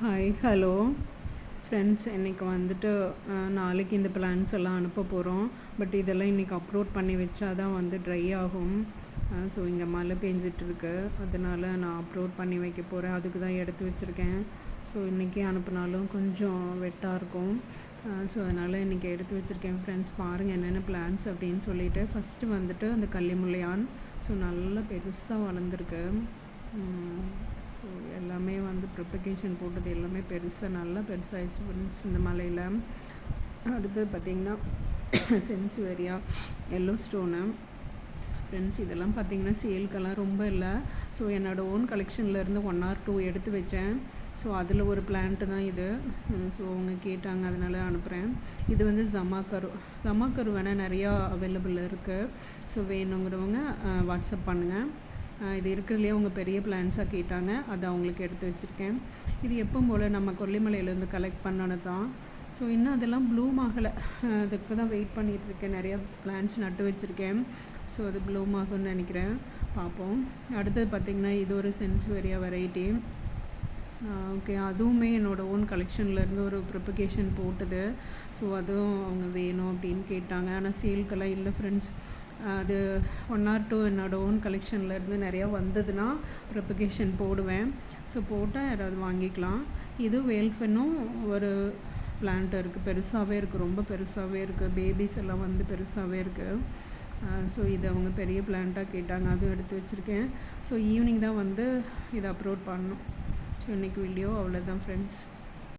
Hi hello friends, இன்றைக்கி வந்துட்டு நாளைக்கு இந்த பிளான்ஸ் எல்லாம் அனுப்ப போகிறோம். பட் இதெல்லாம் இன்றைக்கி அப்லோட் பண்ணி வச்சா தான் வந்து ட்ரை ஆகும். ஸோ இங்கே மழை பெஞ்சிட்ருக்கு, அதனால் நான் அப்லோட் பண்ணி வைக்க போகிறேன். அதுக்கு தான் எடுத்து வச்சுருக்கேன். ஸோ இன்றைக்கி அனுப்புனாலும் கொஞ்சம் வெட்டாக இருக்கும். ஸோ அதனால் இன்றைக்கி எடுத்து வச்சுருக்கேன். ஃப்ரெண்ட்ஸ் பாருங்கள் என்னென்ன பிளான்ஸ் அப்படின்னு சொல்லிவிட்டு. ஃபஸ்ட்டு வந்துட்டு அந்த கள்ளிமுல்லையான். ஸோ நல்லா பெருசாக வளர்ந்துருக்கு. ஸோ எல்லாமே வந்து ப்ரிப்பகேஷன் போட்டது எல்லாமே நல்லா பெருசாகிடுச்சு ஃப்ரெண்ட்ஸ் இந்த மலையில். அடுத்தது பார்த்திங்கன்னா சென்சுவேரியா எல்லோ ஸ்டோனு. ஃப்ரெண்ட்ஸ் இதெல்லாம் பார்த்திங்கன்னா சேல்க்கெல்லாம் ரொம்ப இல்லை. ஸோ என்னோடய ஓன் கலெக்ஷன்லேருந்து 1 or 2 எடுத்து வச்சேன். ஸோ அதில் ஒரு பிளான்ட்டு தான் இது. ஸோ அவங்க கேட்டாங்க, அதனால் அனுப்புகிறேன். இது வந்து ஜமாக்கரு வேணால் நிறையா அவைலபிள் இருக்குது. ஸோ வேணுங்கிறவங்க வாட்ஸ்அப் பண்ணுங்கள். இது இருக்கிறதுலே அவங்க பெரிய பிளான்ஸாக கேட்டாங்க, அதை அவங்களுக்கு எடுத்து வச்சுருக்கேன். இது எப்பவும் போல் நம்ம கொல்லிமலையிலேருந்து கலெக்ட் பண்ணது தான். ஸோ இன்னும் அதெல்லாம் ப்ளூம் ஆகலை, அதுக்கு தான் வெயிட் பண்ணிகிட்ருக்கேன். நிறையா பிளான்ஸ் நட்டு வச்சுருக்கேன். ஸோ அது ப்ளூம் ஆகும்னு நினைக்கிறேன், பார்ப்போம். அடுத்தது பார்த்திங்கன்னா இது ஒரு சென்சுவேரியா வெரைட்டி. ஓகே, அதுவுமே என்னோடய ஓன் கலெக்ஷன்லேருந்து ஒரு ப்ரிப்பகேஷன் போட்டது. ஸோ அதுவும் அவங்க வேணும் அப்படின்னு கேட்டாங்க. ஆனால் சேல்க்கெல்லாம் இல்லை ஃப்ரெண்ட்ஸ். அது 1 or 2 என்னோடய ஓன் கலெக்ஷன்லேருந்து நிறையா வந்ததுன்னா ப்ரிப்பகேஷன் போடுவேன். ஸோ போட்டால் யாராவது வாங்கிக்கலாம். இது வேல்ஃபென்னும் ஒரு பிளான்ட் இருக்குது, பெருசாகவே இருக்குது, ரொம்ப பெருசாகவே இருக்குது. பேபிஸ் எல்லாம் வந்து பெருசாகவே இருக்குது. ஸோ இது அவங்க பெரிய பிளான்ட்டாக கேட்டாங்க, அதுவும் எடுத்து வச்சுருக்கேன். ஸோ ஈவினிங் தான் வந்து இதை அப்லோட் பண்ணணும். ஸோ இன்றைக்கி வீடியோ அவ்வளோதான் ஃப்ரெண்ட்ஸ்.